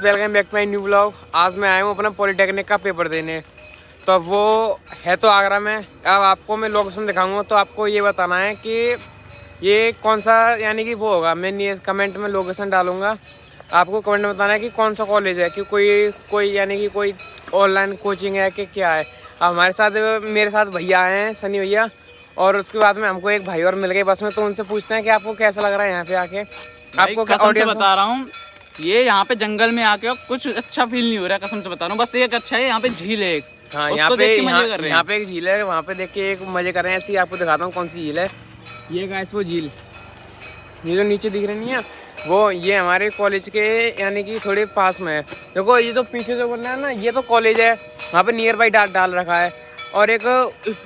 Welcome back to my new blog. आज मैं आया हूँ अपना पॉलिटेक्निक का पेपर देने। तो वो है तो आगरा में। अब आपको मैं लोकेशन दिखाऊंगा तो आपको ये बताना है कि ये कौन सा यानी कि वो होगा। मैं ये कमेंट में लोकेशन डालूंगा, आपको कमेंट में बताना है कि कौन सा कॉलेज है, कि कोई यानी कि कोई ऑनलाइन कोचिंग है कि क्या है। अब हमारे साथ मेरे साथ भैया आए हैं, सनी भैया, और उसके बाद में हमको एक भाई और मिल गए बस में। तो उनसे पूछते हैं कि आपको कैसा लग रहा है यहाँ पे आके। आपको कसम से बता रहा हूँ, ये यहाँ पे जंगल में आके कुछ अच्छा फील नहीं हो रहा है। कसम से बता रहा हूँ, बस एक अच्छा है, यहाँ पे झील है एक। हाँ, यहाँ पे एक झील है, वहाँ पे देख के एक मजे कर रहे हैं। ऐसी आपको दिखाता हूँ कौन सी झील है। ये गाइस वो झील, ये जो नीचे दिख रही है वो, ये हमारे कॉलेज के यानी कि थोड़े पास में है। देखो ये तो पीछे जो बन रहा है ना, ये तो कॉलेज है, वहाँ पे नियर बाई डाल रखा है। और एक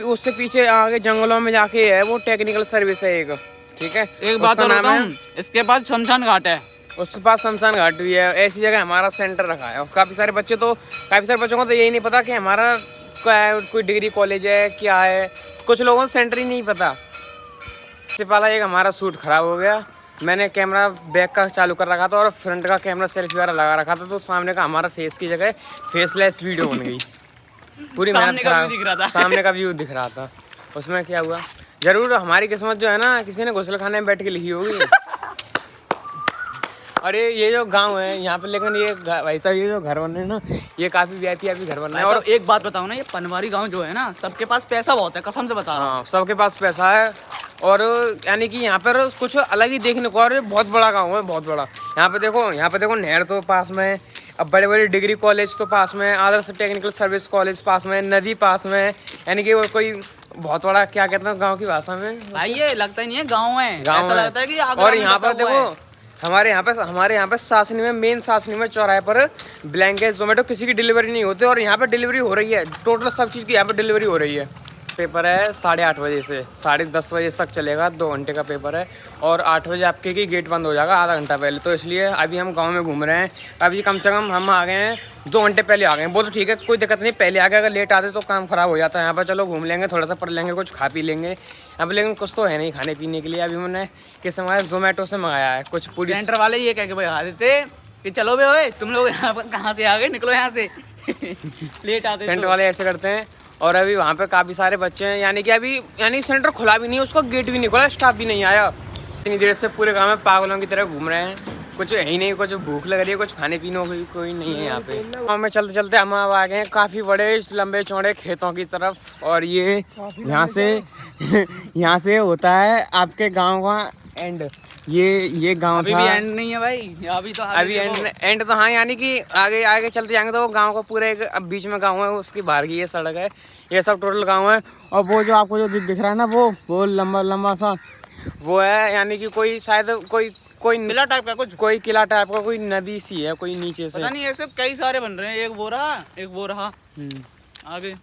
उससे पीछे आगे जंगलों में जाके है वो टेक्निकल सर्विस है एक, ठीक है। एक बात और बताऊं, इसके पास शमशान घाट है, उसके पास शमशान घाट भी है। ऐसी जगह हमारा सेंटर रखा है। और काफ़ी सारे बच्चों को तो यही नहीं पता कि हमारा कोई डिग्री कॉलेज है क्या है। कुछ लोगों को सेंटर ही नहीं पता। सबसे पहला एक हमारा शूट खराब हो गया। मैंने कैमरा बैक का चालू कर रखा था और फ्रंट का कैमरा सेल्फी वाला लगा रखा था, तो सामने का हमारा फेस की जगह फेसलेस वीडियो बन गई। पूरी मेहनत खराब, सामने का व्यू दिख रहा था। उसमें क्या हुआ, जरूर हमारी किस्मत जो है ना, किसी ने गुसल खाने में बैठ के लिखी होगी। और ये जो गांव है यहाँ पे, लेकिन ये भाई साहब ये जो घर बन रहे हैं ना, ये काफी वीआईपी घर बन रहे हैं। और एक बात बताऊं ना, ये पनवारी गांव जो है ना, सबके पास पैसा बहुत है, कसम से बता रहा हूं। सबके पास पैसा है। और यानी कि यहाँ पर कुछ अलग ही देखने को। और बहुत बड़ा गाँव है, बहुत बड़ा। यहाँ पे देखो नहर तो पास में, अब बड़े बड़े डिग्री कॉलेज तो पास में, आदर्श टेक्निकल सर्विस कॉलेज पास में, नदी पास में, यानी कि वो कोई बहुत बड़ा, क्या कहते हैं गांव की भाषा में भाई, ये लगता ही नहीं है गांव है, ऐसा लगता है कि और यहाँ पर देखो हमारे यहाँ पे सासनी में, मेन सासनी में चौराहे पर ब्लैंकेट जोमेटो किसी की डिलीवरी नहीं होती, और यहाँ पे डिलीवरी हो रही है। टोटल सब चीज़ की यहाँ पे डिलीवरी हो रही है। पेपर है 8:30 बजे से 10:30 बजे तक चलेगा, 2 घंटे का पेपर है। और 8 बजे आपके की गेट बंद हो जाएगा आधा घंटा पहले। तो इसलिए अभी हम गांव में घूम रहे हैं। अभी कम से कम हम आ गए हैं 2 घंटे पहले आ गए हैं। वो तो ठीक है, कोई दिक्कत नहीं, पहले आ गए। अगर लेट आते तो काम ख़राब हो जाता है। यहाँ पर चलो घूम लेंगे, थोड़ा सा पढ़ लेंगे, कुछ खा पी लेंगे यहाँ पर। लेकिन कुछ तो है नहीं खाने पीने के लिए। अभी मैंने किस समय जोमेटो से मंगाया है कुछ पूरी। सेंटर वाले ये कह के भगा देते कि चलो बे ओए, तुम लोग यहाँ पर कहाँ से आ गए, निकलो यहाँ से। लेट आते सेंटर वाले ऐसे करते हैं। और अभी वहाँ पे काफ़ी सारे बच्चे हैं, यानी कि अभी सेंटर खुला भी नहीं, उसका गेट भी नहीं खुला, स्टाफ भी नहीं आया। इतनी देर से पूरे गाँव में पागलों की तरह घूम रहे हैं। कुछ है ही नहीं, कुछ भूख लग रही है, कुछ खाने पीने को कोई नहीं है यहाँ पे। गाँव में चलते चलते हम अब आ गए हैं काफ़ी बड़े लंबे चौड़े खेतों की तरफ। और ये यहाँ से होता है आपके गाँव का एंड। ये गांव अभी था। भी एंड नहीं है भाई, अभी एंड तो हाँ, यानी कि आगे चलते जाएंगे तो वो गांव का पूरा एक अब बीच में गांव है, उसकी बाहर की ये सड़क है, ये सब टोटल गांव है। और वो जो आपको जो दिख रहा है ना, वो लंबा सा वो है, यानी कि कोई शायद कोई किला टाइप का, कुछ कोई किला टाइप का, कोई नदी सी है, कोई नीचे से, पता नहीं। ऐसे कई सारे बन रहे हैं, एक वो रहा आगे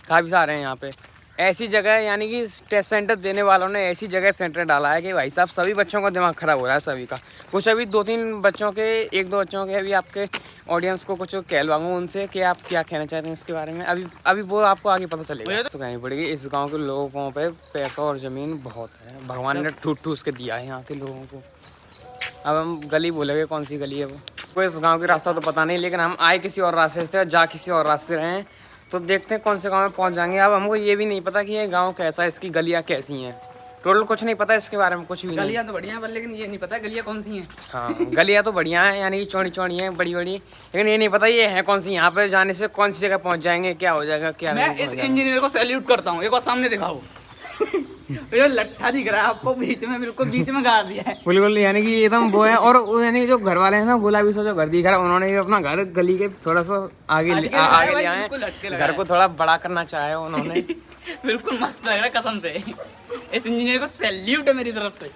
काफी सारे हैं यहाँ पे। ऐसी जगह यानी कि टेस्ट सेंटर देने वालों ने ऐसी जगह सेंटर डाला है कि भाई साहब सभी बच्चों का दिमाग खराब हो रहा है, सभी का। कुछ अभी 2-3 बच्चों के, 1-2 बच्चों के अभी आपके ऑडियंस को कुछ कहलवाऊंगा उनसे कि आप क्या कहना चाहते हैं इसके बारे में। अभी वो आपको आगे पता चलेगा। तो कहनी पड़ेगी, इस गाँव के लोगों पे पैसा और ज़मीन बहुत है, भगवान ने ठूस के दिया है यहाँ के लोगों को। अब हम गली बोलेंगे, कौन सी गली है वो, कोई इस गाँव का रास्ता तो पता नहीं, लेकिन हम आए किसी और रास्ते से और जा किसी और रास्ते रहे हैं। तो देखते हैं कौन से गांव में पहुंच जाएंगे। अब हमको ये भी नहीं पता कि ये गांव कैसा है, इसकी गलियां कैसी हैं, टोटल कुछ नहीं पता इसके बारे में, कुछ भी। गलियां तो बढ़िया है, लेकिन ये नहीं पता गलियां कौन सी हैं। हाँ, गलियां तो बढ़िया हैं, यानी कि चौड़ी हैं, बड़ी, लेकिन ये नहीं पता ये है कौन सी। यहाँ पे जाने से कौन सी जगह पहुँच जाएंगे, क्या हो जाएगा, क्या मैं इस इंजीनियर को सैल्यूट करता हूँ। एक बार सामने दिखाओ। ये लट्ठा दिख रहा है आपको, बिल्कुल बीच में गाड़ दिया है। बिल्कुल, यानी कि एकदम वो है। और यानी जो घर वाले हैं ना, गुलाबी सा जो घर दिख रहा है, उन्होंने अपना घर गली के थोड़ा सा आगे ले आए, घर को थोड़ा बड़ा करना चाहे उन्होंने। बिल्कुल मस्त लग रहा है कसम से। इस इंजीनियर को सैल्यूट है मेरी तरफ से।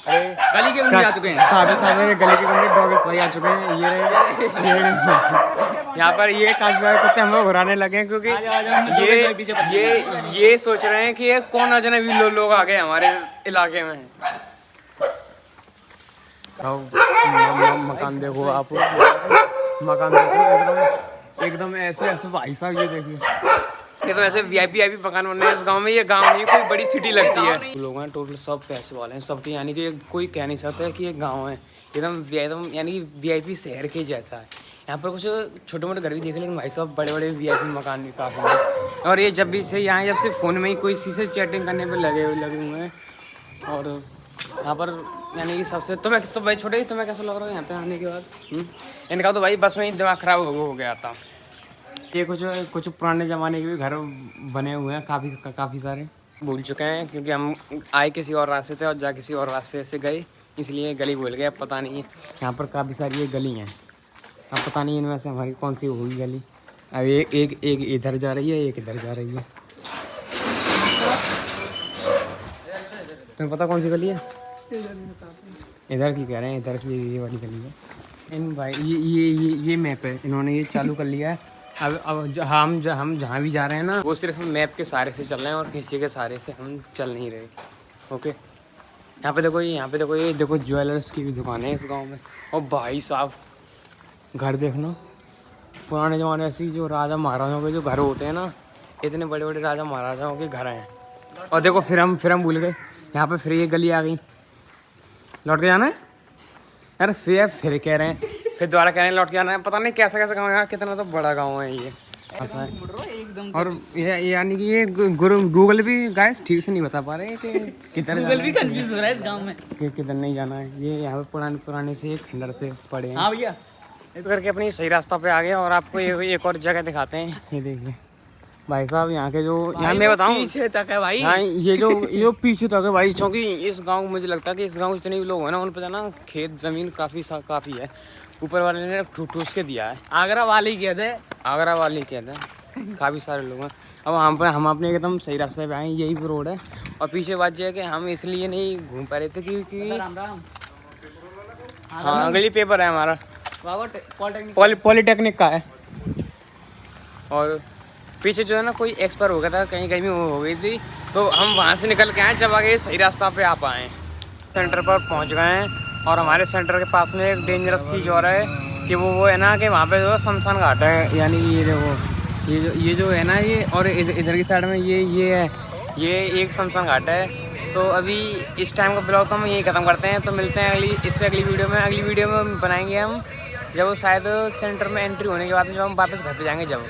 गली के गुंडे आ चुके हैं, गली के गुंडे डॉगिस भाई आ चुके हैं। ये यहाँ पर ये काफी कुत्ते हम लोग घुराने लगे हैं, क्योंकि ये सोच रहे हैं कि ये कौन अजनबी लोग आ गए हमारे इलाके में। मकान देखो आप, मकान देखो एकदम ऐसे भाई साहब, ये देखिए ये तो ऐसे वीआईपी मकान बन रहे हैं इस गांव में। ये गांव नहीं, कोई बड़ी सिटी लगती है। लोग हैं टोटल सब पैसे वाले हैं सबके, यानी कि कोई कह नहीं सकता कि ये गांव है, एकदम यानी कि VIP शहर के जैसा है। यहाँ पर कुछ छोटे मोटे घर भी देखे, लेकिन भाई साहब बड़े बड़े VIP मकान भी काफ़ी हैं। और ये जब भी से यहाँ जब से फ़ोन में ही कोई इसी से चैटिंग करने पे लगे हुए हैं। और यहाँ पर यानी कि सबसे तो भाई छोटे, तुम्हें कैसा लग रहा है यहाँ पे आने के बाद? इनका तो भाई बस में ही दिमाग ख़राब हो गया था। ये कुछ पुराने ज़माने के भी घर बने हुए हैं काफ़ी सारे। भूल चुके हैं क्योंकि हम आए किसी और रास्ते थे और जा किसी और रास्ते से गए, इसलिए गली भूल गए। अब पता नहीं, यहाँ पर काफ़ी सारी ये गली हैं, अब पता नहीं इनमें से हमारी कौन सी होगी गली। अब एक इधर जा रही है, एक इधर जा रही है। तुम्हें पता कौन सी गली है? इधर की कह रहे हैं, इधर की ये वाली गली है। इन भाई ये मैप है, इन्होंने ये चालू कर लिया है। अब हम जहाँ भी जा रहे हैं ना, वो सिर्फ मैप के सहारे से चल रहे हैं और किसी के सहारे से हम चल नहीं रहे। ओके, यहाँ पे देखो ये देखो ज्वेलर्स की भी दुकान है इस गांव में। और भाई साहब घर देखना, पुराने ज़माने ऐसी जो राजा महाराजाओं के जो घर होते हैं ना, इतने बड़े बड़े राजा महाराजाओं के घर हैं। और देखो फिर हम भूल गए, यहाँ पे फिर ये गली आ गई। लौट के जाना है यार, फिर कह रहे हैं, फिर दोबारा कह रहे हैं लौट के जाना है। पता नहीं कैसा गाँव है यार, कितना तो बड़ा गाँव है ये। और ये यानी कि ये गूगल भी गाइस ठीक से नहीं बता पा रहे कि किधर, गूगल भी कंफ्यूज हो रहा है इस गांव में कि किधर नहीं जाना है। ये यहाँ पे पुराने से एक खंडर से पड़े हैं। हाँ भैया, तो करके अपनी सही रास्ता पे आ गए और आपको एक और जगह दिखाते हैं। ये देखिए भाई साहब, यहाँ के जो यहाँ मैं बताऊँ पीछे तक है भाई। हाँ, ये जो पीछे तक है भाई, क्योंकि इस गांव मुझे लगता है कि इस गांव जितने भी लोग हैं ना, उन पर ना खेत ज़मीन काफ़ी है। ऊपर वाले ने ठूस के दिया है। आगरा वाले कहते हैं, काफ़ी सारे लोग हैं। अब हम अपने एकदम सही रास्ते पे आए, यही पे रोड है। और पीछे बात यह है कि हम इसलिए नहीं घूम पा रहे थे क्योंकि हाँ अगली पेपर है हमारा, पॉलिटेक्निक का है। और पीछे जो है ना कोई एक्सपायर हो गया था, कहीं हो गई थी, तो हम वहाँ से निकल के आए, जब आगे सही रास्ता पे आ पाए। सेंटर पर पहुँच गए हैं और हमारे सेंटर के पास में एक डेंजरस चीज़ और है कि वो है ना कि वहाँ पे जो शमशान घाट है। यानी ये देखो ये जो है ना, ये और इधर की साइड में ये एक शमशान घाट है। तो अभी इस टाइम का ब्लॉग तो हम यही ख़त्म करते हैं। तो मिलते हैं अगली वीडियो में बनाएंगे हम, जब वो शायद सेंटर में एंट्री होने के बाद जब हम वापस घर पे जाएंगे जब